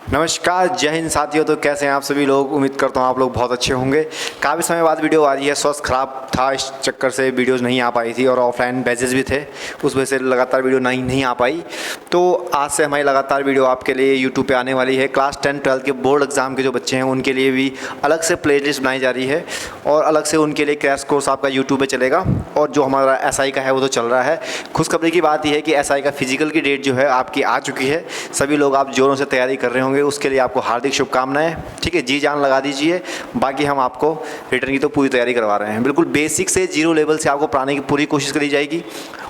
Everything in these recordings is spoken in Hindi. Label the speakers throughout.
Speaker 1: नमस्कार, जय हिंद साथियों। तो कैसे हैं आप सभी लोग? उम्मीद करता हूँ आप लोग बहुत अच्छे होंगे। काफ़ी समय बाद वीडियो आ रही है। स्वास्थ्य खराब था, इस चक्कर से वीडियोज़ नहीं आ पाई थी और ऑफलाइन बैचेस भी थे, उस वजह से लगातार वीडियो नहीं आ पाई। तो आज से हमारी लगातार वीडियो आपके लिए यूट्यूब पे आने वाली है। क्लास 10 12 के बोर्ड एग्ज़ाम के जो बच्चे हैं उनके लिए भी अलग से प्लेलिस्ट बनाई जा रही है और अलग से उनके लिए क्रैश कोर्स आपका यूट्यूब पर चलेगा। और जो हमारा SI का है वो तो चल रहा है। खुशखबरी की बात यह है कि SI का फिजिकल की डेट जो है आपकी आ चुकी है। सभी लोग आप जोरों से तैयारी कर रहे होंगे, उसके लिए आपको हार्दिक शुभकामनाएं। ठीक है, जी जान लगा दीजिए। बाकी हम आपको रिटर्न की तो पूरी तैयारी करवा रहे हैं। बिल्कुल बेसिक से 0 लेवल से आपको पढ़ाने की पूरी कोशिश करी जाएगी।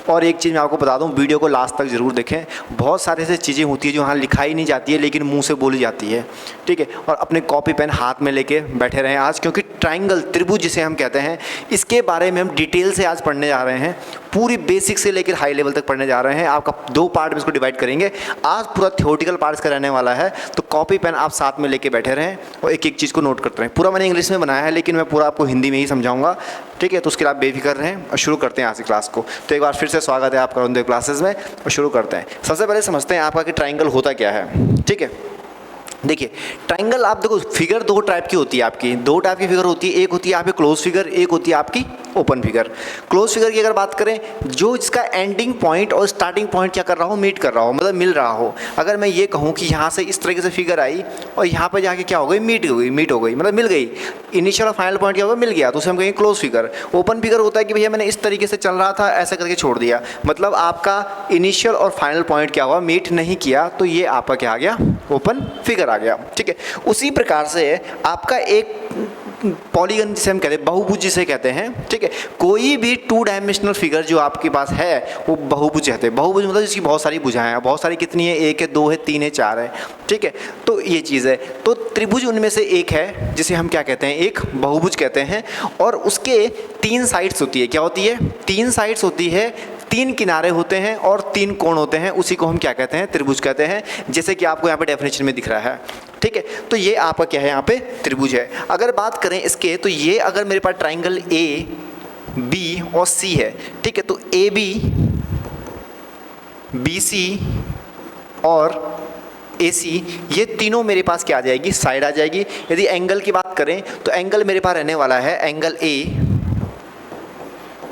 Speaker 1: और एक चीज़ मैं आपको बता दूं, वीडियो को लास्ट तक ज़रूर देखें। बहुत सारे ऐसे चीज़ें होती है जो यहाँ लिखाई नहीं जाती है लेकिन मुंह से बोली जाती है। ठीक है, और अपने कॉपी पेन हाथ में लेके बैठे रहें आज, क्योंकि ट्रायंगल, त्रिभुज जिसे हम कहते हैं, इसके बारे में हम डिटेल से आज पढ़ने जा रहे हैं। पूरी बेसिक से लेकर हाई लेवल तक पढ़ने जा रहे हैं। आपका 2 पार्ट में इसको डिवाइड करेंगे। आज पूरा थ्योरेटिकल पार्ट इसका रहने वाला है, तो कॉपी पेन आप साथ में लेके बैठे रहें और एक एक चीज़ को नोट करते रहें। पूरा मैंने इंग्लिश में बनाया है लेकिन मैं पूरा आपको हिंदी में ही समझाऊंगा। ठीक है, तो उसके लिए आप बेफिक्र रहें और शुरू करते हैं आज की क्लास को। तो एक बार फिर से स्वागत है आपका उन क्लासेस में और शुरू करते हैं। सबसे पहले समझते हैं आपका कि ट्रायंगल होता क्या है। ठीक है, देखिए ट्रायंगल, आप देखो फिगर 2 टाइप की होती है आपकी। 2 टाइप की फिगर होती है। एक होती है आपकी क्लोज फिगर, एक होती है आपकी ओपन फिगर। क्लोज फिगर की अगर बात करें, जो इसका एंडिंग पॉइंट और स्टार्टिंग पॉइंट क्या कर रहा हो, मीट कर रहा हो, मतलब मिल रहा हो। अगर मैं ये कहूँ कि यहाँ से इस तरीके से फिगर आई और यहाँ पर जाके क्या हो गई, मीट हो गई, मतलब मिल गई। इनिशियल और फाइनल पॉइंट क्या होगा, मिल गया, तो उसे हम कहेंगे क्लोज फिगर। ओपन फिगर होता है कि भैया मैंने इस तरीके से चल रहा था, ऐसा करके छोड़ दिया, मतलब आपका इनिशियल और फाइनल पॉइंट क्या हुआ, मीट नहीं किया, तो ये आपका क्या आ गया, ओपन फिगर आ गया। ठीक है, उसी प्रकार से आपका एक पॉलीगन जिसे हम कहते हैं, बहुभुज जिसे कहते हैं। ठीक है, कोई भी 2 डायमेंशनल फिगर जो आपके पास है वो बहुभुज कहते हैं। बहुभुज मतलब जिसकी बहुत सारी भुजाएं हैं। बहुत सारी कितनी है, 1 है, 2 है, 3 है, 4 है। ठीक है, तो ये चीज़ है। तो त्रिभुज उनमें से एक है जिसे हम क्या कहते हैं, एक बहुभुज कहते हैं। और उसके 3 साइड्स होती है। क्या होती है, 3 साइड्स होती है, 3 किनारे होते हैं और 3 कोण होते हैं। उसी को हम क्या कहते हैं, त्रिभुज कहते हैं, जैसे कि आपको यहाँ पे डेफिनेशन में दिख रहा है। ठीक है, तो ये आपका क्या है, यहाँ पे त्रिभुज है। अगर बात करें इसके, तो ये अगर मेरे पास ट्राइंगल A, B और C है। ठीक है, तो AB, BC और AC, ये तीनों मेरे पास क्या आ जाएगी, साइड आ जाएगी। यदि एंगल की बात करें तो एंगल मेरे पास रहने वाला है angle A,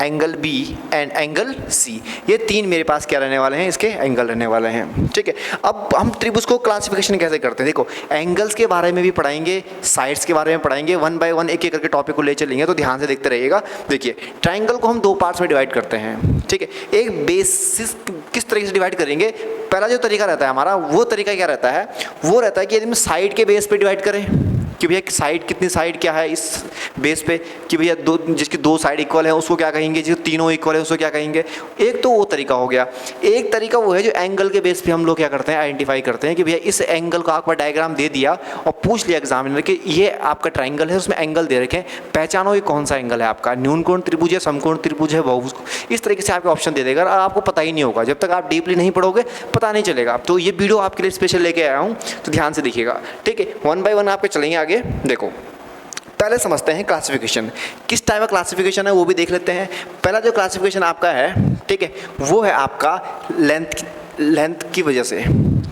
Speaker 1: angle B and angle C। ये 3 मेरे पास क्या रहने वाले हैं, इसके एंगल रहने वाले हैं। ठीक है, अब हम त्रिभुज को क्लासिफिकेशन कैसे करते हैं, देखो एंगल्स के बारे में भी पढ़ाएंगे, साइड्स के बारे में पढ़ाएंगे, 1 बाय 1 एक एक करके टॉपिक को ले चलेंगे, तो ध्यान से देखते रहिएगा। देखिए ट्रायंगल को हम 2 पार्ट्स में डिवाइड करते हैं। ठीक है, एक बेसिस किस तरीके से डिवाइड करेंगे, पहला जो तरीका रहता है हमारा, वो तरीका क्या रहता है, वो रहता है कि यदि हम साइड के बेस पे डिवाइड करें कि भैया साइड कितनी, साइड क्या है इस बेस पे, कि भैया जिसकी 2 साइड इक्वल है उसको क्या कहेंगे, जो तीनों इक्वल है उसको क्या कहेंगे। एक तो वो तरीका हो गया। एक तरीका वो है जो एंगल के बेस पे हम लोग क्या करते हैं, आइडेंटिफाई करते हैं कि भैया इस एंगल को आपका डायग्राम दे दिया और पूछ लिया एग्जामिनर कि ये आपका ट्राइंगल है, उसमें एंगल दे रखे हैं, पहचानो ये कौन सा एंगल है आपका, न्यूनकोण त्रिभुज है, समकोण त्रिभुज है, बहुभुज। इस तरीके से आपको ऑप्शन दे देगा और आपको पता ही नहीं होगा, जब तक आप डीपली नहीं पढ़ोगे पता नहीं चलेगा। तो ये वीडियो आपके लिए स्पेशल लेके आया हूँ, तो ध्यान से देखिएगा। ठीक है, 1 बाय 1 आपके चलेंगे आगे। देखो पहले समझते हैं क्लासिफिकेशन, किस टाइप का क्लासिफिकेशन है वो भी देख लेते हैं। पहला जो क्लासिफिकेशन आपका है, ठीक है, वो है आपका लेंथ की वजह से।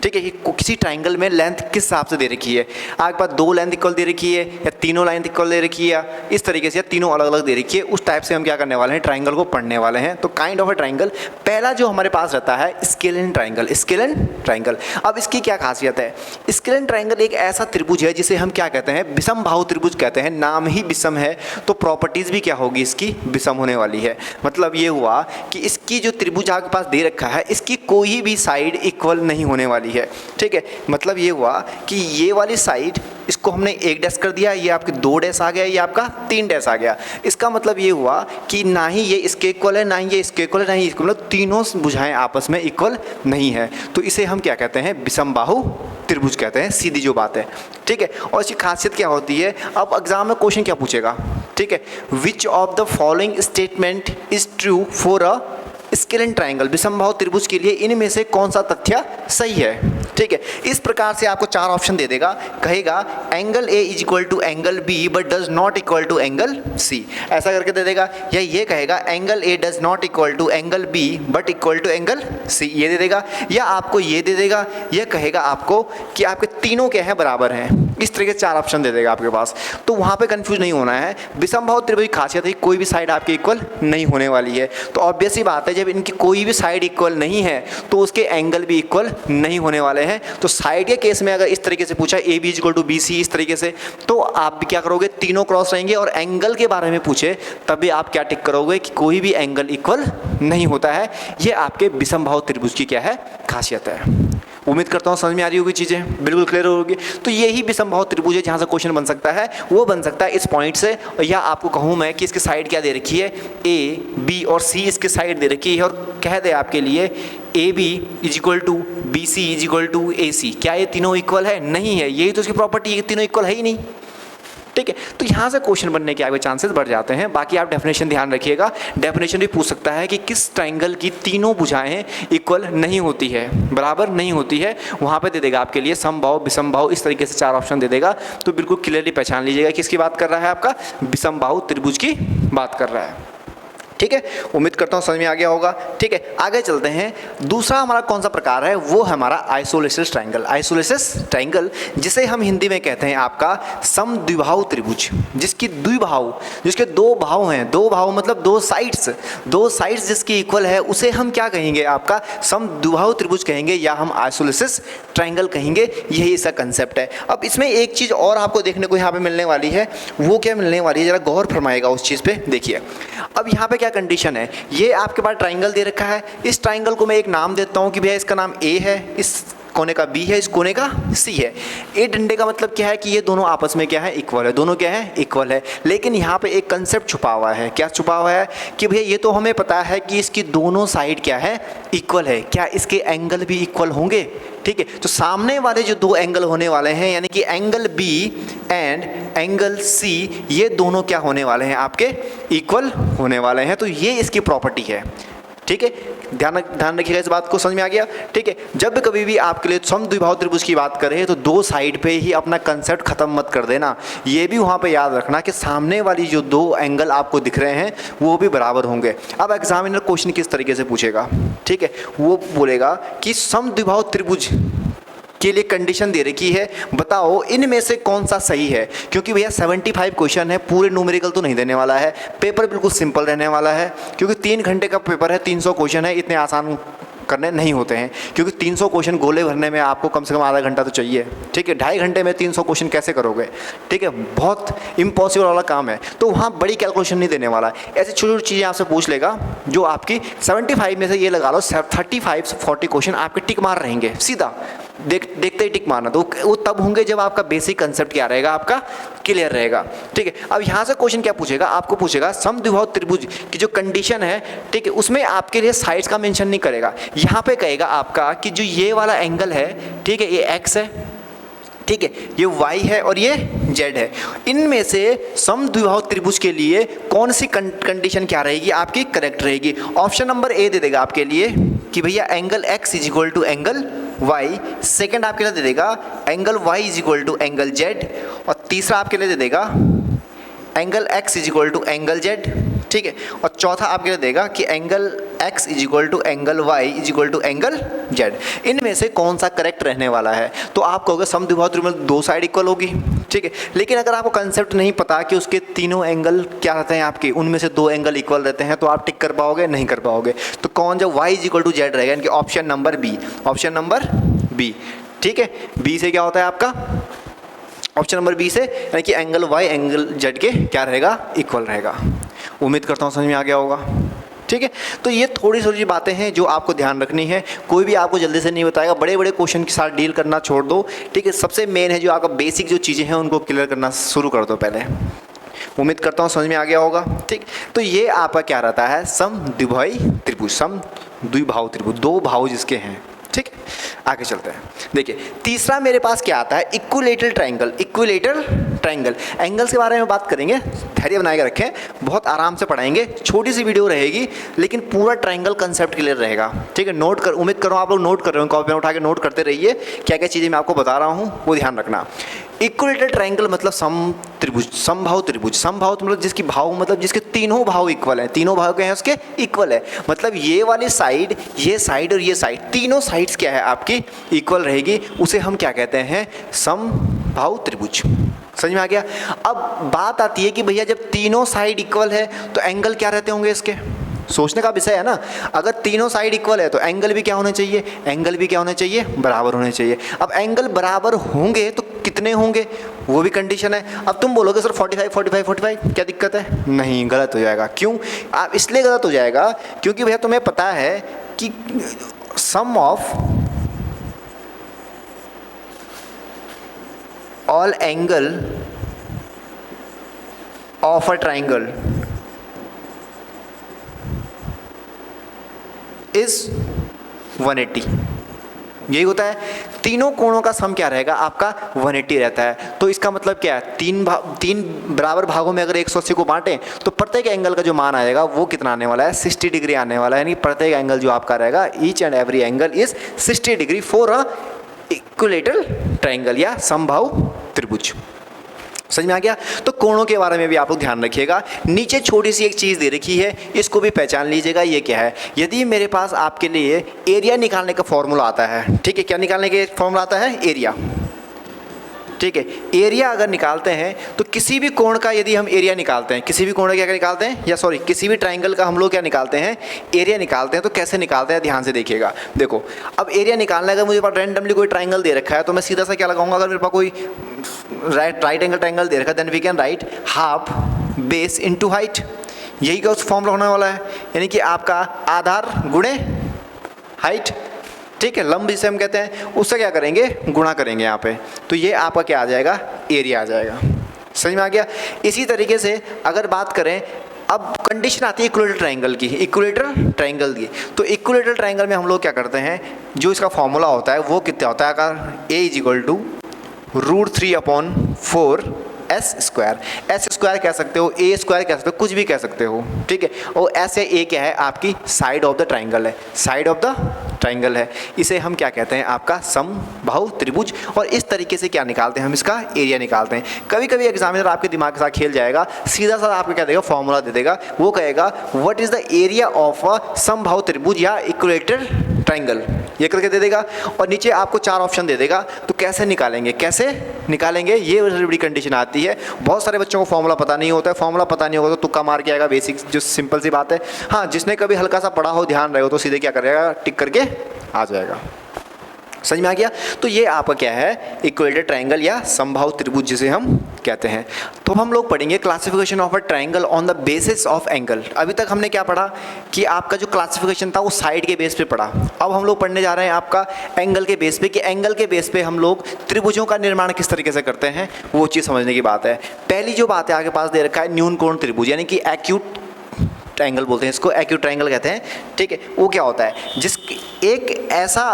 Speaker 1: ठीक है, कि किसी ट्राइंगल में लेंथ किस हिसाब से दे रखी है, आपके पास 2 लेंथ इक्वल दे रखी है या तीनों लेंथ इक्वल दे रखी है, या इस तरीके से, या तीनों अलग अलग दे रखी है, उस टाइप से हम क्या करने वाले हैं, ट्राइंगल को पढ़ने वाले हैं। तो काइंड ऑफ अ ट्राइंगल पहला जो हमारे पास रहता है, स्केलेन ट्राइंगल। स्केलेन ट्राइंगल, अब इसकी क्या खासियत है, स्केलेन ट्राइंगल एक ऐसा त्रिभुज है जिसे हम क्या कहते हैं, विषम बाहु त्रिभुज कहते हैं। नाम ही विषम है तो प्रॉपर्टीज भी क्या होगी, इसकी विषम होने वाली है। मतलब ये हुआ कि इसकी जो त्रिभुज आपके पास दे रखा है, इसकी कोई भी साइड इक्वल नहीं होने वाली है। ठीक है, मतलब ये हुआ कि ये वाली साइड, इसको हमने 1 डैश कर दिया, ये आपके 2 डैश आ गया, ये आपका 3 डैश आ गया। इसका मतलब ये हुआ कि ना ही ये इसके इक्वल है, ना ही ये इसके इक्वल है, ना ही इसको, मतलब तीनों भुजाएं आपस में इक्वल नहीं है। तो इसे हम क्या कहते हैं, विषम बाहु त्रिभुज कहते हैं, सीधी जो बात है। ठीक है, और इसकी खासियत क्या होती है, अब एग्जाम में क्वेश्चन क्या पूछेगा, ठीक है, which of the following statement is true for a scalene triangle, विषम बाहु त्रिभुज के लिए इनमें से कौन सा तथ्य सही है। ठीक है, इस प्रकार से आपको 4 ऑप्शन दे देगा, कहेगा angle A is equal to angle B but does not equal to angle C, ऐसा करके दे देगा। या ये कहेगा angle A does not equal to angle B but equal to angle C, ये दे देगा। या आपको ये दे देगा, यह कहेगा आपको कि आपके तीनों क्या हैं, बराबर हैं। इस तरीके से 4 ऑप्शन दे देगा आपके पास, तो वहाँ पे कंफ्यूज नहीं होना है। विषमबाहु त्रिभुज की खासियत है कोई भी साइड आपकी इक्वल नहीं होने वाली है। तो ऑब्वियस ही बात है जब इनकी कोई भी साइड इक्वल नहीं है तो उसके एंगल भी इक्वल नहीं होने वाले हैं। तो साइड के केस में अगर इस तरीके से पूछा A B equal to B C इस तरीके से, तो आप भी क्या करोगे, तीनों क्रॉस रहेंगे। और एंगल के बारे में पूछे तब भी आप क्या टिक करोगे कि कोई भी एंगल इक्वल नहीं होता है। ये आपके विषमबाहु त्रिभुज की क्या है, खासियत है। उम्मीद करता हूँ समझ में आ रही होगी, चीज़ें बिल्कुल क्लियर होगी। तो यही विषमबाहु त्रिभुज है जहाँ से क्वेश्चन बन सकता है, वो बन सकता है इस पॉइंट से। या आपको कहूँ मैं कि इसकी साइड क्या दे रखी है, ए बी और सी इसकी साइड दे रखी है, और कह दे आपके लिए A B is equal to B C is equal to A C. क्या ये तीनों इक्वल है? नहीं है। यही तो इसकी प्रॉपर्टी है, तीनों इक्वल है ही नहीं। ठीक है, तो यहाँ से क्वेश्चन बनने के आपके चांसेस बढ़ जाते हैं। बाकी आप डेफिनेशन ध्यान रखिएगा, डेफिनेशन भी पूछ सकता है कि किस ट्राइंगल की तीनों भुजाएं इक्वल नहीं होती है, बराबर नहीं होती है। वहाँ पे दे देगा आपके लिए समबाहु विषमबाहु, इस तरीके से 4 ऑप्शन दे देगा। तो बिल्कुल क्लियरली पहचान लीजिएगा किसकी बात कर रहा है, आपका विषमबाहु त्रिभुज की बात कर रहा है। ठीक है, उम्मीद करता हूँ समझ में आ गया होगा। ठीक है, आगे चलते हैं। दूसरा हमारा कौन सा प्रकार है, वो है हमारा आइसोलेसिस ट्रायंगल। आइसोलेसिस ट्रायंगल जिसे हम हिंदी में कहते हैं आपका समद्विबाहु त्रिभुज, जिसकी द्विबाहु, जिसके 2 भाव हैं, 2 भाव मतलब 2 साइड्स जिसकी इक्वल है, उसे हम क्या कहेंगे, आपका समद्विबाहु त्रिभुज कहेंगे, या हम आइसोलेसिस ट्रायंगल कहेंगे। यही इसका कंसेप्ट है। अब इसमें एक चीज़ और आपको देखने को यहाँ पे मिलने वाली है, वो क्या मिलने वाली है, जरा गौर फरमाएगा उस चीज़ पे। देखिए अब यहाँ पे क्या कंडीशन है, ये आपके पास ट्राइंगल दे रखा है। इस ट्राइंगल को मैं एक नाम देता हूँ कि भैया इसका नाम ए है, इस कोने का बी है, इस कोने का सी है। ए डंडे का मतलब क्या है कि ये दोनों आपस में क्या है, इक्वल है, दोनों क्या है, इक्वल है। लेकिन यहाँ पे एक कंसेप्ट छुपा हुआ है। क्या छुपा हुआ है कि भैया ये तो हमें पता है कि इसकी दोनों साइड क्या है, इक्वल है। क्या इसके एंगल भी इक्वल होंगे? ठीक है, तो सामने वाले जो 2 एंगल होने वाले हैं, यानी कि angle B and angle C, ये दोनों क्या होने वाले हैं, आपके इक्वल होने वाले हैं। तो ये इसकी प्रॉपर्टी है। ठीक है, ध्यान रखिएगा, इस बात को समझ में आ गया। ठीक है, जब कभी भी आपके लिए समद्विबाहु त्रिभुज की बात करें तो 2 साइड पे ही अपना कंसेप्ट खत्म मत कर देना। ये भी वहाँ पे याद रखना कि सामने वाली जो 2 एंगल आपको दिख रहे हैं वो भी बराबर होंगे। अब एग्जामिनर क्वेश्चन किस तरीके से पूछेगा, ठीक है, वो बोलेगा कि समद्विबाहु त्रिभुज के लिए कंडीशन दे रखी है, बताओ इनमें से कौन सा सही है। क्योंकि भैया 75 क्वेश्चन है, पूरे न्यूमेरिकल तो नहीं देने वाला है, पेपर बिल्कुल सिंपल रहने वाला है। क्योंकि 3 घंटे का पेपर है, 300 क्वेश्चन है, इतने आसान करने नहीं होते हैं। क्योंकि 300 क्वेश्चन गोले भरने में आपको कम से कम आधा घंटा तो चाहिए। ठीक है, 2.5 घंटे में 300 क्वेश्चन कैसे करोगे? ठीक है, बहुत इम्पॉसिबल वाला काम है। तो वहाँ बड़ी कैलकुलेशन नहीं देने वाला है, ऐसी छोटी छोटी चीज़ें आपसे पूछ लेगा जो आपकी 75 में से ये लगा लो 35 से 40 क्वेश्चन आपके टिक मार रहेंगे सीधा, देखते ही टिक मारना। तो वो तब होंगे जब आपका बेसिक कंसेप्ट क्या रहेगा, आपका क्लियर रहेगा। ठीक है, अब यहाँ से क्वेश्चन क्या पूछेगा, आपको पूछेगा समद्विबाहु त्रिभुज की जो कंडीशन है, ठीक है, उसमें आपके लिए साइड्स का मेंशन नहीं करेगा। यहाँ पे कहेगा आपका कि जो ये वाला एंगल है, ठीक है, ये एक्स है, ठीक है, ये y है और ये z है। इनमें से समद्विबाहु त्रिभुज के लिए कौन सी कंडीशन क्या रहेगी, आपकी करेक्ट रहेगी। ऑप्शन नंबर ए दे देगा आपके लिए कि भैया angle x is equal to angle y। Second आपके लिए दे देगा angle y is equal to angle z। और तीसरा आपके लिए दे देगा angle x is equal to angle z। ठीक है, और चौथा आपके लिए देगा कि angle x is equal to angle y is equal to angle z। इनमें से कौन सा करेक्ट रहने वाला है? तो आप कहोगे समद्विबाहु त्रिभुज में 2 साइड इक्वल होगी। ठीक है, लेकिन अगर आपको कंसेप्ट नहीं पता कि उसके तीनों एंगल क्या रहते हैं आपके, उनमें से 2 एंगल इक्वल रहते हैं, तो आप टिक कर पाओगे? नहीं कर पाओगे। तो कौन, जब y is equal to z रहेगा, यानी कि option number B, option number B. ठीक है, बी से क्या होता है आपका, ऑप्शन नंबर बी से, यानी कि एंगल y एंगल z के क्या रहेगा, इक्वल रहेगा। उम्मीद करता हूँ समझ में आ गया होगा। ठीक है, तो ये थोड़ी थोड़ी बातें हैं जो आपको ध्यान रखनी है। कोई भी आपको जल्दी से नहीं बताएगा, बड़े बड़े क्वेश्चन के साथ डील करना छोड़ दो। ठीक है, सबसे मेन है जो आपका बेसिक जो चीज़ें हैं उनको क्लियर करना शुरू कर दो पहले। उम्मीद करता हूँ समझ में आ गया होगा। ठीक, तो ये आपका क्या रहता है, समद्विबाहु त्रिभुज, समद्विबाहु त्रिभुज, 2 भाव जिसके हैं। ठीक है, आगे चलते हैं। देखिए तीसरा मेरे पास क्या आता है, equilateral triangle. Equilateral triangle, angles के बारे में बात करेंगे, धैर्य बनाए रखें, बहुत आराम से पढ़ाएंगे। छोटी सी वीडियो रहेगी लेकिन पूरा ट्रायंगल कंसेप्ट क्लियर रहेगा। ठीक है, नोट कर, उम्मीद करो आप लोग नोट कर रहे हो, कॉपी में उठा के नोट करते रहिए, क्या क्या चीज़ें मैं आपको बता रहा हूँ वो ध्यान रखना। इक्विलेटरल ट्रायंगल मतलब सम त्रिभुज, समबाहु त्रिभुज। समबाहु मतलब जिसकी भाव मतलब जिसके तीनों भाव इक्वल हैं, तीनों भाव क्या हैं उसके इक्वल है, मतलब ये वाली साइड, ये साइड और ये साइड, तीनों साइड्स क्या है आपकी इक्वल रहेगी, उसे हम क्या कहते हैं, समबाहु त्रिभुज। समझ में आ गया। अब बात आती है कि भैया जब तीनों साइड इक्वल है तो एंगल क्या रहते होंगे इसके, सोचने का विषय है ना। अगर तीनों साइड इक्वल है तो एंगल भी क्या होने चाहिए, एंगल भी क्या होने चाहिए, बराबर होने चाहिए। अब एंगल बराबर होंगे तो कितने होंगे, वो भी कंडीशन है। अब तुम बोलोगे सर 45 45 45 क्या दिक्कत है, नहीं, गलत हो जाएगा। क्यों, आप इसलिए गलत हो जाएगा क्योंकि भैया तुम्हें पता है कि sum of all angle of a triangle is 180। यही होता है, तीनों कोणों का सम क्या रहेगा आपका 180 रहता है। तो इसका मतलब क्या है, तीन बराबर भागों में अगर 180 को बांटें तो प्रत्येक एंगल का जो मान आएगा वो कितना आने वाला है, 60 डिग्री आने वाला है। यानी प्रत्येक एंगल जो आपका रहेगा, each and every angle is 60 degree for a equilateral triangle या समबाहु त्रिभुज। समझ में आ गया। तो कोणों के बारे में भी आप लोग ध्यान रखिएगा। नीचे छोटी सी एक चीज़ दे रखी है, इसको भी पहचान लीजिएगा, ये क्या है। यदि मेरे पास आपके लिए एरिया निकालने का फॉर्मूला आता है, ठीक है, क्या निकालने के फॉर्मूला आता है, एरिया, ठीक है। एरिया अगर निकालते हैं तो किसी भी कोण का यदि हम एरिया निकालते हैं, किसी भी कोण का क्या निकालते हैं, या सॉरी किसी भी ट्राइंगल का हम लोग क्या निकालते हैं, एरिया निकालते हैं। तो कैसे निकालते हैं, ध्यान से देखिएगा। देखो अब एरिया निकालना है, अगर मुझे पास रैंडमली कोई ट्राइंगल दे रखा है तो मैं सीधा सा क्या लगाऊंगा, अगर मेरे पास कोई राइट एंगल ट्राइंगल दे रखा है then we can write half base into height. यही का उस फॉर्मूला होने वाला है, यानी कि आपका आधार गुणे हाइट, ठीक है, लंब जिसे हम कहते हैं, उससे क्या करेंगे, गुणा करेंगे यहाँ पे। तो ये आपका क्या आ जाएगा, एरिया आ जाएगा। समझ में आ गया। इसी तरीके से अगर बात करें, अब कंडीशन आती है इक्विलेटरल ट्रायंगल की, इक्विलेटरल ट्रायंगल की। तो इक्विलेटरल ट्रायंगल में हम लोग क्या करते हैं, जो इसका फॉर्मूला होता है वो कितना होता है, अगर A is equal to √3/4 S square. S square कह सकते हो, ए स्क्वायर कह सकते हो, कुछ भी कह सकते हो, ठीक है। और एस या ए क्या है, आपकी साइड ऑफ द ट्राइंगल है, साइड ऑफ द ट्राइंगल है। इसे हम क्या कहते हैं, आपका समबाहु त्रिभुज। और इस तरीके से क्या निकालते हैं, हम इसका एरिया निकालते हैं। कभी कभी एग्जामिनर आपके दिमाग के साथ खेल जाएगा, सीधा सा आपको क्या देगा, फॉर्मूला दे देगा। वो कहेगा what is the area of a समबाहु त्रिभुज या इक्विलेटरल ट्राइंगल, ये करके दे देगा। और नीचे आपको 4 ऑप्शन दे देगा। तो कैसे निकालेंगे, कैसे निकालेंगे, ये बड़ी कंडीशन आती है। बहुत सारे बच्चों को फॉर्मूला पता नहीं होता है, फॉर्मूला पता नहीं होगा तो तुक्का मार के आएगा, बेसिक जो सिंपल सी बात है। हाँ, जिसने कभी हल्का सा पढ़ा हो, ध्यान रहे हो, तो सीधे क्या करेगा, टिक करके आ जाएगा। समझ में आ गया। तो ये आपका क्या है, इक्विलेटरल ट्रायंगल या समबाहु त्रिभुज जिसे हम कहते हैं। तो हम लोग पढ़ेंगे classification of a triangle on the basis of angle. अभी तक हमने क्या पढ़ा कि आपका जो क्लासिफिकेशन था वो साइड के बेस पे पढ़ा। अब हम लोग पढ़ने जा रहे हैं आपका एंगल के बेस पे, कि एंगल के बेस पे हम लोग त्रिभुजों का निर्माण किस तरीके से करते हैं, वो चीज़ समझने की बात है। पहली जो बात है आगे पास दे रखा है, न्यून कोण त्रिभुज, यानी कि एक्यूट ट्रायंगल बोलते हैं इसको, एक्यूट ट्रायंगल कहते हैं, ठीक है। वो क्या होता है, एक ऐसा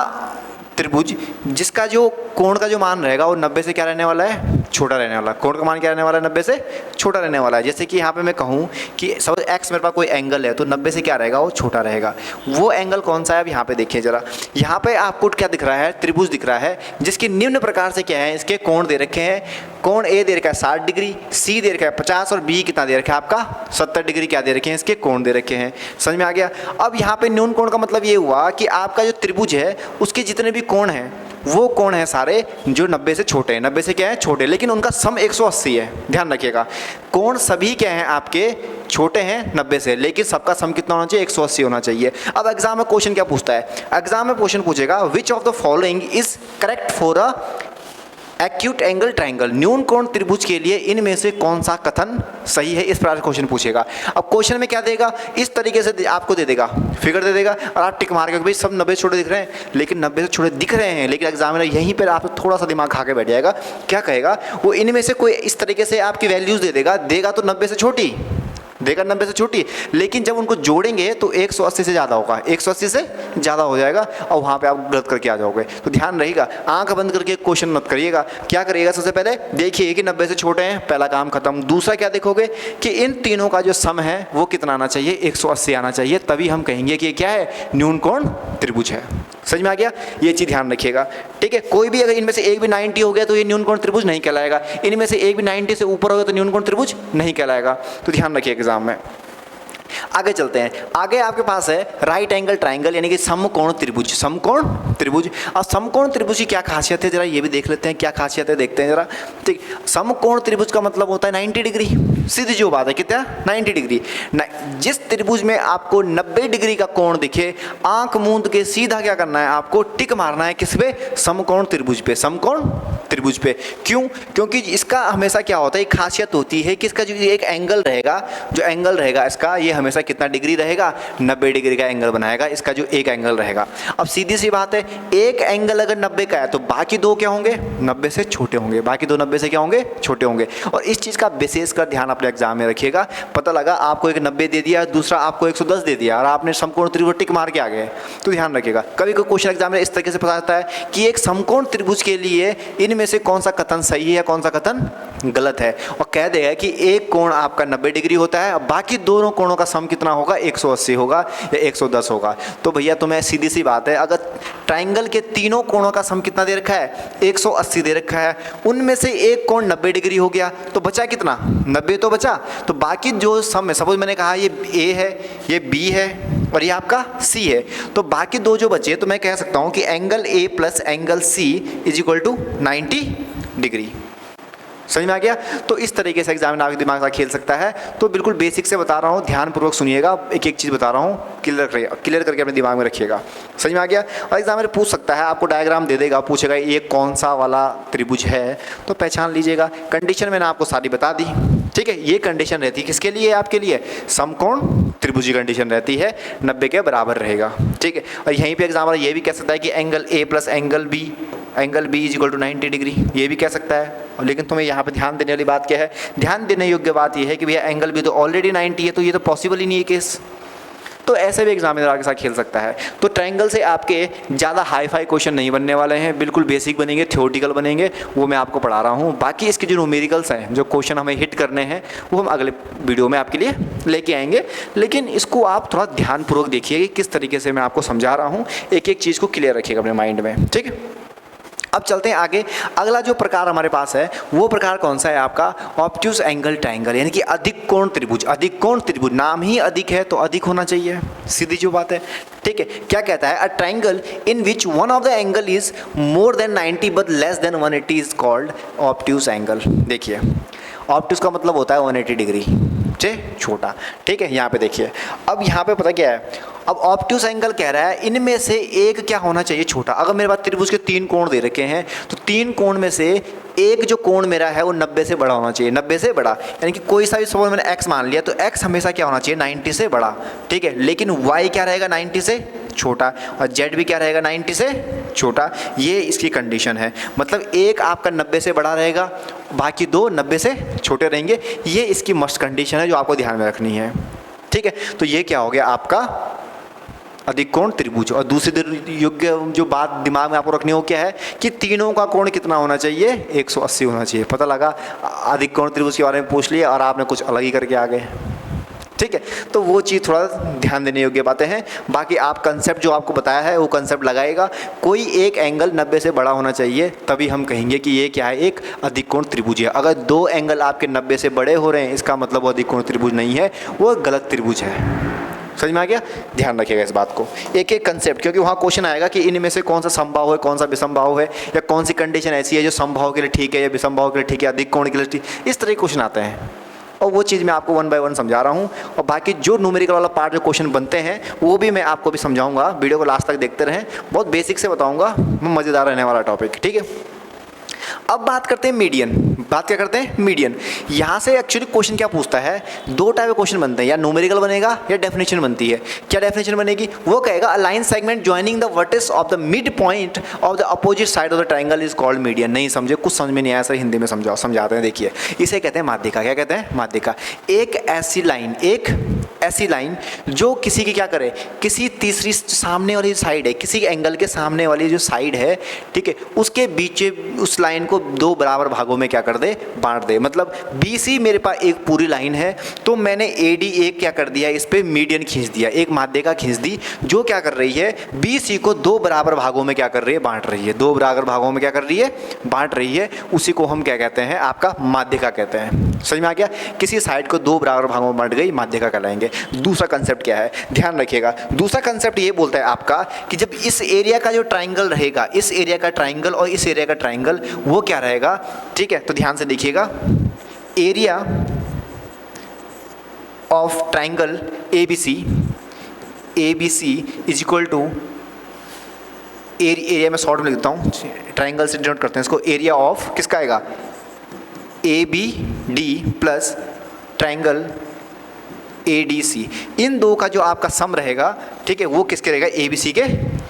Speaker 1: त्रिभुज जिसका जो कोण का जो मान रहेगा वो 90 से क्या रहने वाला है, छोटा रहने वाला। कोण का मान क्या रहने वाला है, 90 से छोटा रहने वाला है। जैसे कि यहाँ पे मैं कहूँ कि सपोज एक्स मेरे पास कोई एंगल है तो 90 से क्या रहेगा, वो छोटा रहेगा। वो एंगल कौन सा है, अब यहाँ पे देखिए जरा। यहाँ पे आपको क्या दिख रहा है, त्रिभुज दिख रहा है जिसके निम्न प्रकार से क्या है, इसके कोण दे रखे हैं। कोण ए दे रखा है 60 डिग्री, सी दे रखा है 50 और बी कितना दे रखा है आपका 70 डिग्री क्या दे रखे हैं, इसके कोण दे रखे हैं। समझ में आ गया। अब यहाँ पे न्यून कोण का मतलब ये हुआ कि आपका जो त्रिभुज है उसके जितने भी कोण हैं वो कोण है सारे जो 90 से छोटे हैं। 90 से क्या है, छोटे, लेकिन उनका सम 180 है। ध्यान रखिएगा, कोण सभी क्या हैं आपके छोटे हैं 90 से, लेकिन सबका सम कितना होना चाहिए, 180 होना चाहिए। अब एग्जाम में क्वेश्चन क्या पूछता है, एग्जाम में क्वेश्चन पूछेगा which of the following is correct for a acute angle triangle. न्यून कोण त्रिभुज के लिए इनमें से कौन सा कथन सही है, इस प्रकार क्वेश्चन पूछेगा। अब क्वेश्चन में क्या देगा, इस तरीके से आपको दे देगा, फिगर दे देगा और आप टिक मार के भाई सब 90 से छोटे दिख रहे हैं, लेकिन 90 से छोटे दिख रहे हैं, लेकिन एग्जामिनर यहीं पर आप थोड़ा सा दिमाग खा के बैठ जाएगा। क्या कहेगा वो, इनमें से कोई इस तरीके से आपकी वैल्यूज दे देगा, देगा तो 90 से छोटी, देगा 90 से छोटी, लेकिन जब उनको जोड़ेंगे तो 180 से ज़्यादा होगा, 180 से ज़्यादा हो जाएगा और वहाँ पे आप गलत करके आ जाओगे। तो ध्यान रहेगा, आंख बंद करके क्वेश्चन मत करिएगा। क्या करिएगा, सबसे पहले देखिए कि 90 से छोटे हैं, पहला काम खत्म। दूसरा क्या देखोगे कि इन तीनों का जो सम है वो कितना आना चाहिए, 180 आना चाहिए, तभी हम कहेंगे कि क्या है, न्यून कोण त्रिभुज है। समझ में आ गया, ये चीज़ ध्यान रखिएगा। ठीक है, कोई भी अगर इनमें से एक भी 90 हो गया तो ये न्यून कोण त्रिभुज नहीं कहलाएगा, इनमें से एक भी 90 से ऊपर हो गया तो न्यून कोण त्रिभुज नहीं कहलाएगा। तो ध्यान रखिए एग्जाम में। आगे चलते हैं, आगे आपके पास है राइट एंगल ट्राइंगल यानी कि समकोण त्रिभुज। समकोण त्रिभुज, और समकोण त्रिभुज की क्या खासियत है जरा ये भी देख लेते हैं, क्या खासियत है देखते हैं जरा। ठीक, समकोण त्रिभुज का मतलब होता है 90 डिग्री, सीधी जो बात है कितना 90 डिग्री। जिस त्रिभुज में आपको 90 डिग्री का कोण दिखे, आंख मूंद के सीधा क्या करना है, आपको टिक मारना है किस पे, समकोण त्रिभुज पे, समकोण त्रिभुज पे। क्यों, क्योंकि इसका हमेशा क्या होता है, एक खासियत होती है कि इसका जो एक एंगल रहेगा, जो एंगल रहेगा इसका, ये हमेशा कितना डिग्री रहेगा, 90 डिग्री का एंगल बनाएगा इसका जो एक एंगल रहेगा। अब सीधी सी बात है, एक एंगल अगर 90 का है तो बाकी दो क्या होंगे, 90 से छोटे होंगे, बाकी दो 90 से क्या होंगे, छोटे होंगे। और इस चीज़ का विशेष कर ध्यान अपने एग्जाम में रखिएगा। पता लगा आपको एक 90 दे दिया, दूसरा आपको 110 दे दिया और आपने समकोण त्रिभुज टिक मार के आ गए, तो ध्यान रखिएगा। कभी कोई क्वेश्चन एग्जाम में इस तरीके से पता चलता है कि एक समकोण त्रिभुज के लिए इनमें से कौन सा कथन सही है या कौन सा कथन गलत है, और कह देगा कि एक कोण आपका 90 डिग्री होता है और बाकी दोनों कोणों का सम कितना होगा, 180 होगा या 110 होगा। तो भैया तुम्हें सीधी सी बात है, अगर ट्राइंगल के तीनों कोणों का सम कितना दे रखा है, 180 दे रखा है, उनमें से एक कोण 90 डिग्री हो गया तो बचा कितना, 90 तो बचा। तो बाकी जो सम है, सपोज मैंने कहा ये ए है, ये बी है और ये आपका सी है, तो बाकी दो जो बचे तो मैं कह सकता हूं कि angle A plus angle C is equal to 90 degree. समझ में आ गया। तो इस तरीके से एग्जामिनर आपके दिमाग का खेल सकता है। तो बिल्कुल बेसिक से बता रहा हूँ, ध्यानपूर्वक सुनिएगा, एक एक चीज़ बता रहा हूँ, क्लियर करके अपने दिमाग में रखिएगा। समझ में आ गया। और एग्जामिनर पूछ सकता है, आपको डायग्राम दे देगा, पूछेगा ये कौन सा वाला त्रिभुज है, तो पहचान लीजिएगा। कंडीशन मैंने आपको सारी बता दी, ठीक है। ये कंडीशन रहती है किसके लिए, आपके लिए, समकोण त्रिभुज की कंडीशन रहती है, 90 के बराबर रहेगा, ठीक है। और यहीं पे एग्जामिनर ये भी कह सकता है कि angle A plus angle B is equal to 90 degree, ये भी कह सकता है। और लेकिन तुम्हें यहाँ पे ध्यान देने वाली बात क्या है, ध्यान देने योग्य बात ये है कि भैया एंगल भी तो ऑलरेडी 90 है, तो ये तो पॉसिबल ही नहीं है केस। तो ऐसे भी एग्जामिनर आपके साथ खेल सकता है। तो ट्रायंगल से आपके ज़्यादा हाई फाई क्वेश्चन नहीं बनने वाले हैं, बिल्कुल बेसिक बनेंगे, थ्योरेटिकल बनेंगे, वो मैं आपको पढ़ा रहा हूँ। बाकी इसके जो न्यूमेरिकल्स हैं, जो क्वेश्चन हमें हिट करने हैं, वो हम अगले वीडियो में आपके लिए लेके आएंगे। लेकिन इसको आप थोड़ा ध्यानपूर्वक देखिए कि किस तरीके से मैं आपको समझा रहा हूँ, एक एक चीज़ को क्लियर रखिएगा अपने माइंड में, ठीक है। अब चलते हैं आगे। अगला जो प्रकार हमारे पास है वो प्रकार कौन सा है आपका, ऑब्ट्यूज एंगल ट्रायंगल, यानी कि अधिक कोण त्रिभुज। अधिक कोण त्रिभुज, नाम ही अधिक है तो अधिक होना चाहिए, सीधी जो बात है, ठीक है। क्या कहता है, a triangle in which one of the angle is more than 90 but less than 180 is called obtuse angle. देखिए ऑब्ट्यूज का मतलब होता है 180 डिग्री से छोटा, ठीक है। यहाँ पे देखिए, अब यहाँ पे पता क्या है, अब ऑब्ट्यूज एंगल कह रहा है इनमें से एक क्या होना चाहिए, छोटा। अगर मेरे पास त्रिभुज के 3 कोण दे रखे हैं तो 3 कोण में से एक जो कोण मेरा है वो 90 से बड़ा होना चाहिए, 90 से बड़ा, यानी कि कोई सा भी सपोज मैंने x मान लिया तो x हमेशा क्या होना चाहिए, 90 से बड़ा, ठीक है। लेकिन y क्या रहेगा, 90 से छोटा, और z भी क्या रहेगा, 90 से छोटा। ये इसकी कंडीशन है, मतलब एक आपका 90 से बड़ा रहेगा, बाकी दो 90 से छोटे रहेंगे। ये इसकी मस्ट कंडीशन है जो आपको ध्यान में रखनी है, ठीक है। तो ये क्या हो गया आपका अधिक कोण त्रिभुज। और दूसरी योग्य जो बात दिमाग में आपको रखनी हो क्या है कि तीनों का कोण कितना होना चाहिए, 180 होना चाहिए। पता लगा, अधिक कोण त्रिभुज के बारे में पूछ लिया और आपने कुछ अलग ही करके आ गए, ठीक है। तो वो चीज़ थोड़ा ध्यान देने योग्य बातें हैं। बाकी आप कंसेप्ट जो आपको बताया है वो कंसेप्ट लगाएगा। कोई एक एंगल 90 से बड़ा होना चाहिए, तभी हम कहेंगे कि ये क्या है, एक अधिक कोण त्रिभुज है। अगर दो एंगल आपके 90 से बड़े हो रहे हैं, इसका मतलब वो अधिक कोण त्रिभुज नहीं है, वो गलत त्रिभुज है। समझ में आ गया। ध्यान रखिएगा इस बात को, एक एक कंसेप्ट, क्योंकि वहाँ क्वेश्चन आएगा कि इनमें से कौन सा समबाहु है, कौन सा विषमबाहु है, या कौन सी कंडीशन ऐसी है जो समबाहु के लिए ठीक है या विषमबाहु के लिए ठीक है, अधिक कोण के लिए ठीक, इस तरह के क्वेश्चन आते हैं। और वो चीज़ मैं आपको 1 बाय 1 समझा रहा हूँ। और बाकी जो न्यूमेरिकल वाला पार्ट जो क्वेश्चन बनते हैं वो भी मैं आपको भी समझाऊंगा। वीडियो को लास्ट तक देखते रहें, बहुत बेसिक से बताऊंगा, मज़ेदार रहने वाला टॉपिक, ठीक है। अब बात करते हैं मीडियन। बात क्या करते हैं, मीडियन। यहाँ से एक्चुअली क्वेश्चन क्या पूछता है, दो टाइप के क्वेश्चन बनते हैं, या न्यूमेरिकल बनेगा या डेफिनेशन बनती है। क्या डेफिनेशन बनेगी, वो कहेगा a line segment joining the vertex of the mid point of the opposite side of the triangle is called median. नहीं समझे, कुछ समझ में नहीं आया सर, हिंदी में समझाते हैं। देखिए इसे कहते हैं माध्यिका। क्या कहते हैं, माध्यिका। एक ऐसी लाइन, एक ऐसी लाइन जो किसी की क्या करे, किसी तीसरी सामने वाली साइड है, किसी एंगल के सामने वाली जो साइड है, ठीक है, उसके बीच उस लाइन को दो बराबर भागों में क्या कर दे, बांट दे। मतलब BC मेरे पास एक पूरी लाइन है, तो मैंने AD एक क्या कर दिया, इस पे मीडियन खींच दिया, एक माध्यिका खींच दी जो क्या कर रही है, BC को दो बराबर भागों में क्या कर रही है, बांट रही है, दो बराबर भागों में क्या कर रही है, बांट रही है। उसी को हम क्या कहते हैं, आपका माध्यिका कहते हैं। समझ में आ गया, किसी साइड को दो बराबर भागों में बांट गई, माध्यिका कहलाएंगे। दूसरा कंसेप्ट क्या है, ध्यान रखिएगा, दूसरा कंसेप्ट ये बोलता है आपका कि जब इस एरिया का जो ट्राइंगल रहेगा, इस एरिया का ट्राइंगल और इस एरिया का ट्राइंगल वो क्या रहेगा, ठीक है, तो ध्यान से देखिएगा, area of triangle ABC is equal to, area में शॉर्ट में लिखता हूँ, ट्राइंगल से डिनोट करते हैं इसको, एरिया ऑफ किसका आएगा, ABD प्लस ट्राइंगल ADC, इन दो का जो आपका सम रहेगा, ठीक है, वो किसके रहेगा, ABC के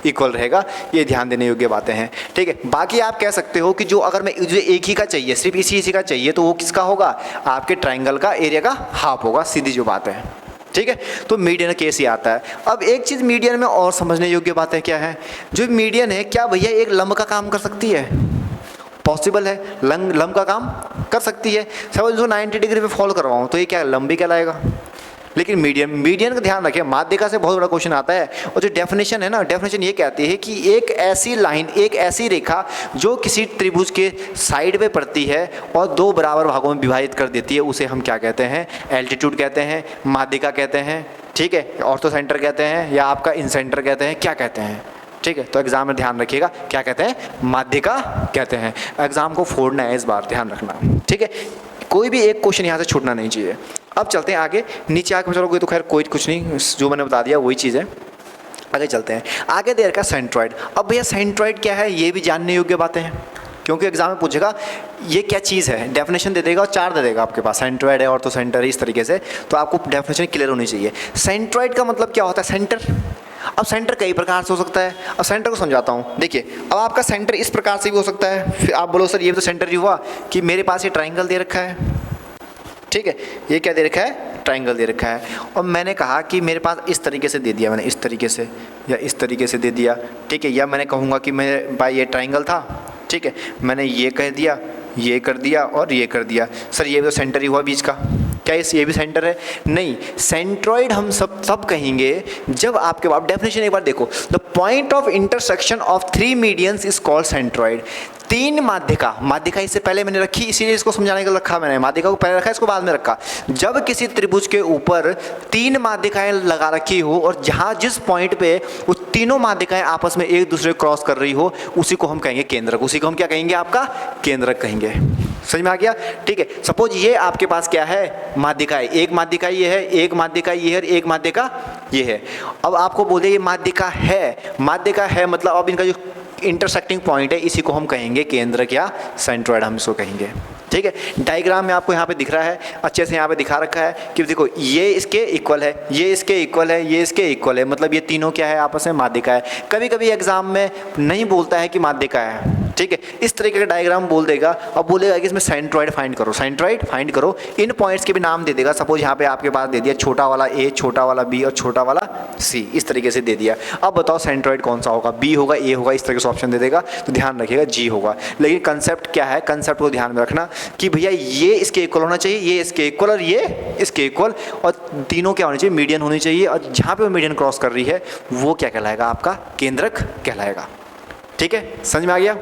Speaker 1: इक्वल रहेगा। ये ध्यान देने योग्य बातें हैं, ठीक है। बाकी आप कह सकते हो कि जो अगर मैं मुझे एक ही का चाहिए, सिर्फ इसी का चाहिए, तो वो किसका होगा, आपके ट्राइंगल का एरिया का हाफ होगा, सीधी जो बात है, ठीक है। तो मीडियन केस ही आता है। अब एक चीज़ मीडियन में और समझने योग्य बातें क्या है, जो मीडियन है, क्या भैया एक लंब का काम कर सकती है, पॉसिबल है, लंब का काम कर सकती है। सपोज जो 90 डिग्री पे फॉलो करवाऊँ तो ये क्या लंबी कहलाएगा, लेकिन मीडियन का ध्यान रखिए, माध्यिका से बहुत बड़ा क्वेश्चन आता है। और जो डेफिनेशन है ना, डेफिनेशन ये कहती है कि एक ऐसी लाइन, एक ऐसी रेखा जो किसी त्रिभुज के साइड पे पड़ती है और दो बराबर भागों में विभाजित कर देती है, उसे हम क्या कहते हैं, एल्टीट्यूड कहते हैं, माध्यिका कहते हैं, ठीक है, ऑर्थो सेंटर कहते हैं, या आपका इन सेंटर कहते हैं, क्या कहते हैं, ठीक है। तो एग्जाम में ध्यान रखिएगा, क्या कहते हैं, माध्यिका कहते हैं। एग्जाम को फोड़ना है इस बार, ध्यान रखना, ठीक है। कोई भी एक क्वेश्चन यहाँ से छूटना नहीं चाहिए। अब चलते हैं आगे, नीचे आके चलोगे तो खैर कोई कुछ नहीं, जो मैंने बता दिया वही चीज़ है। आगे चलते हैं, आगे दे रखा है सेंट्रॉइड। अब भैया सेंट्रॉइड क्या है, ये भी जानने योग्य बातें हैं, क्योंकि एग्जाम में पूछेगा ये क्या चीज़ है, डेफिनेशन दे देगा और चार दे देगा आपके पास, सेंट्रॉइड है और तो सेंटर है, इस तरीके से। तो आपको डेफिनेशन क्लियर होनी चाहिए। सेंट्रॉइड का मतलब क्या होता है, सेंटर। अब सेंटर कई प्रकार से हो सकता है, अब सेंटर को समझाता हूँ। देखिए, अब आपका सेंटर इस प्रकार से भी हो सकता है, फिर आप बोलो सर ये तो सेंटर ही हुआ कि मेरे पास ये ट्राइंगल दे रखा है, ठीक है, ये क्या दे रखा है, ट्राइंगल दे रखा है, और मैंने कहा कि मेरे पास इस तरीके से दे दिया, मैंने इस तरीके से या इस तरीके से दे दिया, ठीक है, या मैंने कहूँगा कि मेरे भाई ये ट्राइंगल था, ठीक है, मैंने ये कह दिया, ये कर दिया और ये कर दिया, सर ये तो सेंटर ही हुआ बीच का, क्या ये भी सेंटर है, नहीं। सेंट्रॉइड हम सब कहेंगे जब आपके पास, डेफिनेशन एक बार देखो, the point of intersection of three medians is called centroid. तीन माध्यिका इससे पहले मैंने रखी, इसीलिए इसको समझाने का रखा मैंने, माध्यिका को पहले रखा, इसको बाद में रखा। जब किसी त्रिभुज के ऊपर तीन माध्यिकाएं लगा रखी हो और जहां जिस पॉइंट पे वो तीनों माध्यिकाएं आपस में एक दूसरे क्रॉस कर रही हो, उसी को हम कहेंगे केंद्रक, उसी को हम क्या कहेंगे, आपका केंद्रक कहेंगे। समझ में आ गया, ठीक है। सपोज ये आपके पास क्या है, माध्यिकाएं, एक माध्यिका ये है, एक माध्यिका ये है, एक माध्यिका ये है। अब आपको बोले ये माध्यिका है मतलब अब इनका जो इंटरसेक्टिंग पॉइंट है, इसी को हम कहेंगे केंद्रक या सेंट्रॉइड, हम इसको कहेंगे, ठीक है। डायग्राम में आपको यहाँ पे दिख रहा है, अच्छे से यहाँ पे दिखा रखा है कि देखो ये इसके इक्वल है, ये इसके इक्वल है, ये इसके इक्वल है, मतलब ये तीनों क्या है, आपस में माध्यिका है। कभी कभी एग्जाम में नहीं बोलता है कि माध्यिका है, ठीक है, इस तरीके का डायग्राम बोल देगा, अब बोलेगा कि इसमें सेंट्रॉइड फाइंड करो, सेंट्रॉइड फाइंड करो, इन पॉइंट्स के भी नाम दे देगा। सपोज यहाँ पे आपके पास दे दिया छोटा वाला ए, छोटा वाला बी और छोटा वाला सी, इस तरीके से दे दिया। अब बताओ सेंट्रॉइड कौन सा होगा, बी होगा, ए होगा, इस तरीके से ऑप्शन दे देगा, तो ध्यान रखिएगा जी होगा। लेकिन कंसेप्ट क्या है, कंसेप्ट को ध्यान में रखना कि भैया ये इसके इक्वल होना चाहिए, ये इसके इक्वल और ये इसके इक्वल, और तीनों क्या होनी चाहिए, मीडियन होनी चाहिए, और जहाँ पे वो मीडियन क्रॉस कर रही है वो क्या कहलाएगा, आपका केंद्रक कहलाएगा, ठीक है। समझ में आ गया,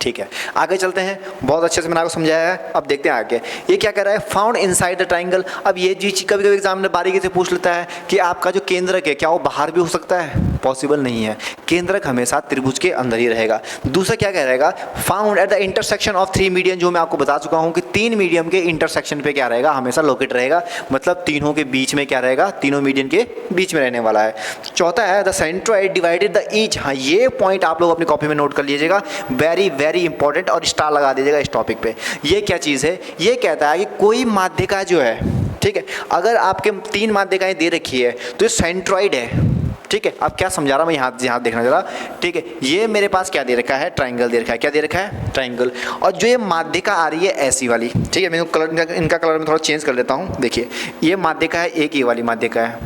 Speaker 1: ठीक है। आगे चलते हैं, बहुत अच्छे से मैंने आपको समझाया है। अब देखते हैं आगे ये क्या कह रहा है, फाउंड इनसाइड द ट्राइंगल। अब ये चीज कभी कभी एग्जाम में बारीकी से पूछ लेता है कि आपका जो केंद्रक है क्या वो बाहर भी हो सकता है, पॉसिबल नहीं है, केंद्रक हमेशा त्रिभुज के अंदर ही रहेगा। दूसरा क्या कह रहेगा, found at the intersection of three medium, जो मैं आपको बता चुका हूँ कि तीन मीडियम के इंटरसेक्शन पे क्या रहेगा, हमेशा लोकेट रहेगा, मतलब तीनों के बीच में क्या रहेगा, तीनों मीडियम के बीच में रहने वाला है। चौथा है the centroid divided the each. हाँ, ये पॉइंट आप लोग अपनी कॉपी में नोट कर लीजिएगा, वेरी वेरी इंपॉर्टेंट, और स्टार लगा दीजिएगा इस टॉपिक पे। ये क्या चीज़ है, ये कहता है कि कोई माध्यिका जो है, ठीक है, अगर आपके तीन माध्यिकाएं दे रखी है तो ये सेंट्रॉइड है, ठीक है, अब क्या समझा रहा हूँ मैं, यहाँ देखना जरा। ठीक है, ये मेरे पास क्या दे रखा है, ट्राइंगल दे रखा है। क्या दे रखा है, ट्राइंगल। और जो ये माध्यिका आ रही है ऐसी वाली, ठीक है, मैं कलर, इनका कलर मैं थोड़ा चेंज कर लेता हूँ। देखिए ये माध्यिका है, एक ये वाली माध्यिका है,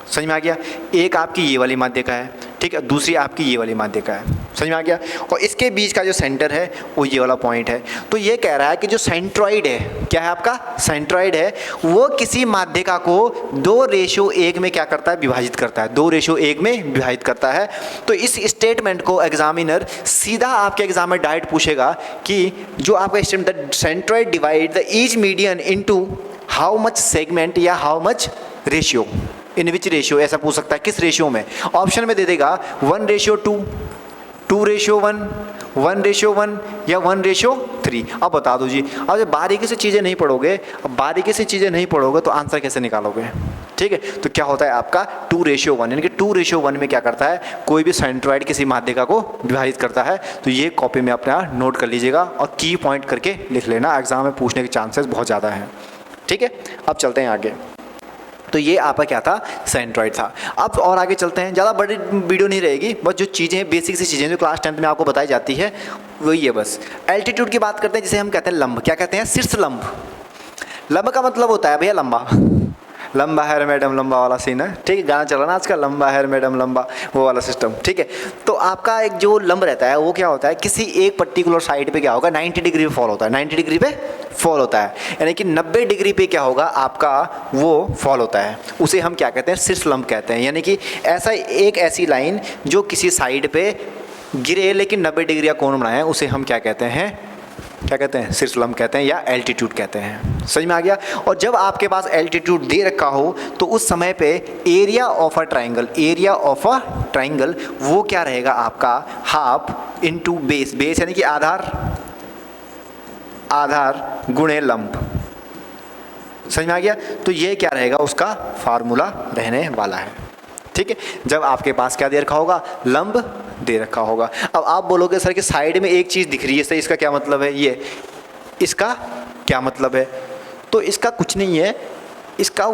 Speaker 1: समझ में आ गया। एक आपकी ये वाली माध्यिका है, ठीक है, दूसरी आपकी ये वाली माध्यिका है, समझ में आ गया। और इसके बीच का जो सेंटर है वो ये वाला पॉइंट है। तो ये कह रहा है कि जो सेंट्रॉइड है, क्या है आपका, सेंट्रॉइड है, वो किसी माध्यिका को 2:1 में क्या करता है, विभाजित करता है, 2:1 में विभाजित करता है। तो इस स्टेटमेंट को एग्जामिनर सीधा आपके एग्जाम में डायरेक्ट पूछेगा कि जो आपका statement, centroid divide the each median into how much segment या how much ratio, in which ratio, ऐसा पूछ सकता है, किस रेशियो में। ऑप्शन में दे देगा 1:2, 2:1, 1:1 या 1:3। अब बता दो जी, अब जब बारीकी से चीज़ें नहीं पढ़ोगे, अब बारीकी से चीज़ें नहीं पढ़ोगे तो आंसर कैसे निकालोगे। ठीक है, तो क्या होता है आपका 2:1, यानी कि 2:1 में क्या करता है, कोई भी सेंट्रॉइड किसी माध्यिका को विभाजित करता है। तो ये कॉपी में अपना नोट कर लीजिएगा और की पॉइंट करके लिख लेना, एग्जाम में पूछने के चांसेस बहुत ज़्यादा हैं। ठीक है, अब चलते हैं आगे। तो ये आपका क्या था, सेंट्रॉइड था। अब और आगे चलते हैं, ज़्यादा बड़ी वीडियो नहीं रहेगी, बस जो चीज़ें बेसिक सी चीज़ें जो क्लास 10th में आपको बताई जाती है वही है बस। एल्टीट्यूड की बात करते हैं, जिसे हम कहते हैं लंब। क्या कहते हैं, शीर्ष लंब। लंब का मतलब होता है भैया लंबा, लंबा है मैडम लंबा वाला सीन है। ठीक है, गाना चला ना आजकल, लंबा है मैडम लंबा, वो वाला सिस्टम। ठीक है, तो आपका एक जो लंब रहता है वो क्या होता है, किसी एक पर्टिकुलर साइड पे क्या होगा, 90 डिग्री पे फॉल होता है, 90 डिग्री पे फॉल होता है, यानी कि 90 डिग्री पे क्या होगा आपका, वो फॉल होता है। उसे हम क्या कहते हैं, शीर्ष लंब कहते हैं। यानी कि ऐसा एक ऐसी लाइन जो किसी साइड पे गिरे लेकिन 90 डिग्री का कोण बनाए, उसे हम क्या कहते हैं, क्या कहते हैं, शीर्ष लंब कहते हैं या एल्टीट्यूड कहते हैं। समझ में आ गया। और जब आपके पास एल्टीट्यूड दे रखा हो तो उस समय पे area of a triangle, area of a triangle वो क्या रहेगा आपका, हाफ इनटू बेस, बेस यानी कि आधार, आधार गुणे लंब। समझ में आ गया। तो ये क्या रहेगा, उसका फार्मूला रहने वाला है। ठीक है, जब आपके पास क्या दे रखा होगा, लंब दे रखा होगा। अब आप बोलोगे सर कि साइड में एक चीज़ दिख रही है, सर इसका क्या मतलब है, ये इसका क्या मतलब है। तो इसका कुछ नहीं है, इसका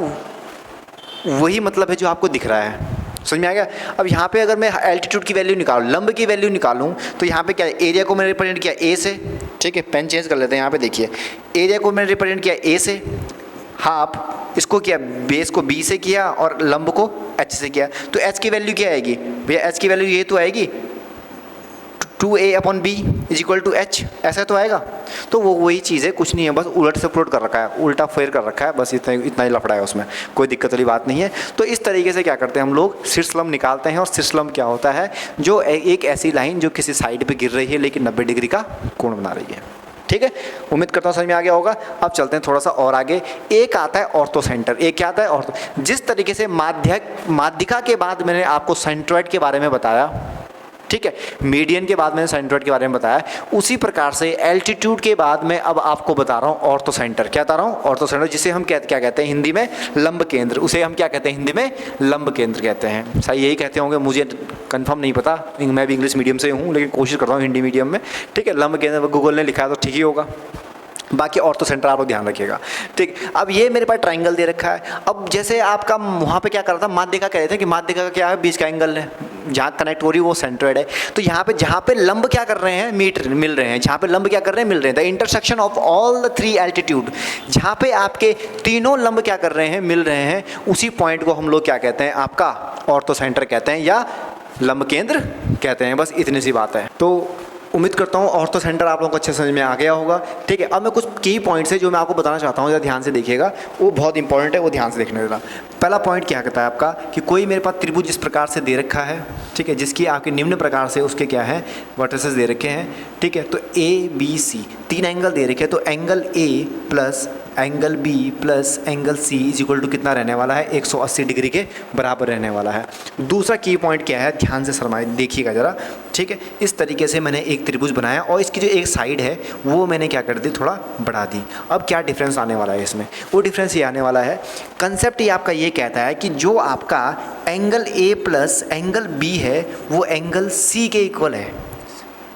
Speaker 1: वही मतलब है जो आपको दिख रहा है। समझ में आ गया। अब यहाँ पे अगर मैं एल्टीट्यूड की वैल्यू निकालूँ, लंब की वैल्यू निकालूँ, तो यहाँ पे क्या है, एरिया को मैंने रिप्रेजेंट किया ए से। ठीक है, पेन चेंज कर लेते हैं। यहाँ पे देखिए, एरिया को मैंने रिप्रेजेंट किया ए से, हाफ इसको किया, बेस को बी से किया और लंब को एच से किया। तो एच की वैल्यू क्या आएगी भैया, एच की वैल्यू ये तो आएगी 2a/b = h, ऐसा तो आएगा। तो वो वही चीज़ है, कुछ नहीं है, बस उलट से पुलट कर रखा है, उल्टा फेर कर रखा है, बस इतना ही लफड़ा है उसमें, कोई दिक्कत वाली बात नहीं है। तो इस तरीके से क्या करते हैं हम लोग, शीर्ष लंब निकालते हैं। और शीर्ष लंब क्या होता है, जो एक ऐसी लाइन जो किसी साइड पे गिर रही है लेकिन 90 डिग्री का कोण बना रही है। ठीक है, उम्मीद करता हूँ समझ में आ गया होगा। अब चलते हैं थोड़ा सा और आगे। एक आता है ऑर्थो सेंटर, एक क्या आता है, ऑर्थो। जिस तरीके से माध्यिका के बाद मैंने आपको सेंट्रॉइड के बारे में बताया, ठीक है, मीडियन के बाद मैंने सेंट्रॉइड के बारे में बताया, उसी प्रकार से एल्टीट्यूड के बाद मैं अब आपको बता रहा हूँ ऑर्थो सेंटर। क्या बता रहा हूँ, ऑर्थो सेंटर, जिसे हम क्या कहते हैं हिंदी में, लंब केंद्र। उसे हम क्या कहते हैं हिंदी में, लंब केंद्र कहते हैं। सही यही कहते होंगे, मुझे कंफर्म नहीं पता, मैं भी इंग्लिश मीडियम से हूँ लेकिन कोशिश करता हूँ हिंदी मीडियम में। ठीक है, लंब केंद्र गूगल ने लिखा है तो ठीक ही होगा, बाकी ऑर्थो सेंटर आप लोग ध्यान रखिएगा। ठीक, अब ये मेरे पास ट्राइंगल दे रखा है। अब जैसे आपका वहाँ पे क्या कर रहा था, माध्यिका कह रहे थे कि माध्यिका का क्या है, बीच का एंगल है, जहाँ कनेक्ट हो रही है वो सेंट्रॉइड है। तो यहाँ पे जहाँ पे लंब क्या कर रहे हैं, मिल रहे हैं, जहाँ पे लंब क्या कर रहे हैं, मिल रहे हैं, the intersection of all the 3 altitude, जहाँ पे आपके तीनों लंब क्या कर रहे हैं, मिल रहे हैं, उसी पॉइंट को हम लोग क्या कहते हैं, आपका ऑर्थो सेंटर कहते हैं या लंब केंद्र कहते हैं। बस इतनी सी बात है। तो उम्मीद करता हूँ ऑर्थो सेंटर आप लोगों को अच्छे समझ में आ गया होगा। ठीक है, अब मैं कुछ की पॉइंट्स है जो मैं आपको बताना चाहता हूँ, जरा ध्यान से देखिएगा, वो बहुत इंपॉर्टेंट है, वो ध्यान से देखने देना। पहला पॉइंट क्या कहता है आपका, कि कोई मेरे पास त्रिभुज इस प्रकार से दे रखा है, ठीक है, जिसकी आपके निम्न प्रकार से उसके क्या है, वर्टिसेस दे रखे हैं। ठीक है, तो ABC 3 एंगल दे रखे हैं, तो angle A plus angle B plus angle C = कितना रहने वाला है, 180 डिग्री के बराबर रहने वाला है। दूसरा की पॉइंट क्या है, ध्यान से शर्माए देखिएगा ज़रा। ठीक है, इस तरीके से मैंने एक त्रिभुज बनाया और इसकी जो एक साइड है वो मैंने क्या कर दी, थोड़ा बढ़ा दी। अब क्या डिफरेंस आने वाला है इसमें, वो डिफरेंस ये आने वाला है, कंसेप्ट ये आपका ये कहता है कि जो आपका angle A plus angle B है वो एंगल C के इक्वल है।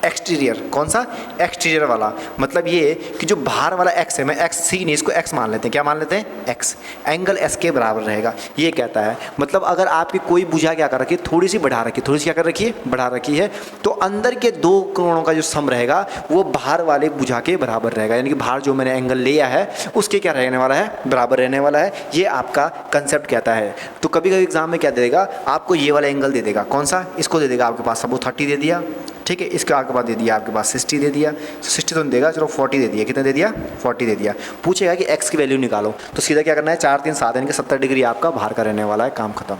Speaker 1: एक्सटीरियर, कौन सा? एक्सटीरियर वाला। मतलब ये कि जो बाहर वाला एक्स है, मैं एक्स सी नहीं, इसको एक्स मान लेते हैं। क्या मान लेते हैं? एक्स। एंगल एस के बराबर रहेगा, ये कहता है। मतलब अगर आपकी कोई भुजा क्या कर रखी है, थोड़ी सी बढ़ा रखी है, थोड़ी सी क्या कर रखी है, बढ़ा रखी है, तो अंदर के दो कोणों का जो सम रहेगा वो बाहर वाले भुजा के बराबर रहेगा। यानी कि बाहर जो मैंने एंगल लिया है उसके क्या रहने वाला है, बराबर रहने वाला है। ये आपका कंसेप्ट कहता है। तो कभी कभी एग्जाम में क्या दे देगा आपको, ये वाला एंगल दे देगा। कौन सा? इसको दे देगा आपके पास, सपोज 30 दे दिया, ठीक है। इसके आगे बाद दे दिया आपके पास 60 दे दिया, 60 तो नहीं देगा, चलो 40 दे दिया। कितना दे दिया? 40 दे दिया। पूछेगा कि x की वैल्यू निकालो, तो सीधा क्या करना है, 4 3 7 यानी कि 70 डिग्री आपका बाहर का रहने वाला है, काम खत्म।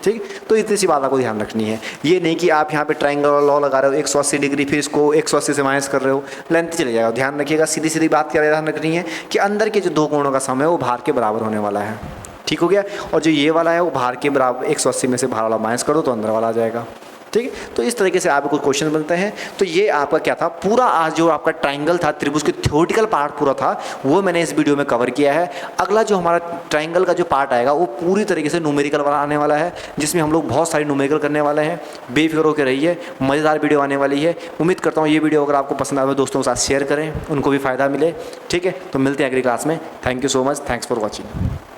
Speaker 1: ठीक, तो इतनी सी बात आपको ध्यान रखनी है। ये नहीं कि आप यहाँ पे ट्रायंगल लॉ लगा रहे हो 180 डिग्री, फिर इसको 180 से माइनस कर रहे हो, लेंथ चले जाएगा। ध्यान रखिएगा, सीधी सीधी बात क्या ध्यान रखनी है कि अंदर के जो दो कोणों का सम है वो बाहर के बराबर होने वाला है। ठीक हो गया। और जो ये वाला है वो बाहर के बराबर, 180 में से बाहर वाला माइनस कर दो तो अंदर वाला आ जाएगा। ठीक है, तो इस तरीके से आपको कुछ क्वेश्चन बनते हैं। तो ये आपका क्या था, पूरा आज जो आपका ट्रायंगल था, त्रिभुज की थ्योरेटिकल पार्ट पूरा था, वो मैंने इस वीडियो में कवर किया है। अगला जो हमारा ट्रायंगल का जो पार्ट आएगा वो पूरी तरीके से न्यूमेरिकल वाला आने वाला है, जिसमें हम लोग बहुत सारी न्यूमेरिकल करने वाले हैं। बेफिक्र होकर रहिए, मज़ेदार वीडियो आने वाली है। उम्मीद करता हूँ ये वीडियो अगर आपको पसंद आए दोस्तों के साथ शेयर करें, उनको भी फ़ायदा मिले। ठीक है, तो मिलते हैं अगली क्लास में। Thank you so much, thanks for watching.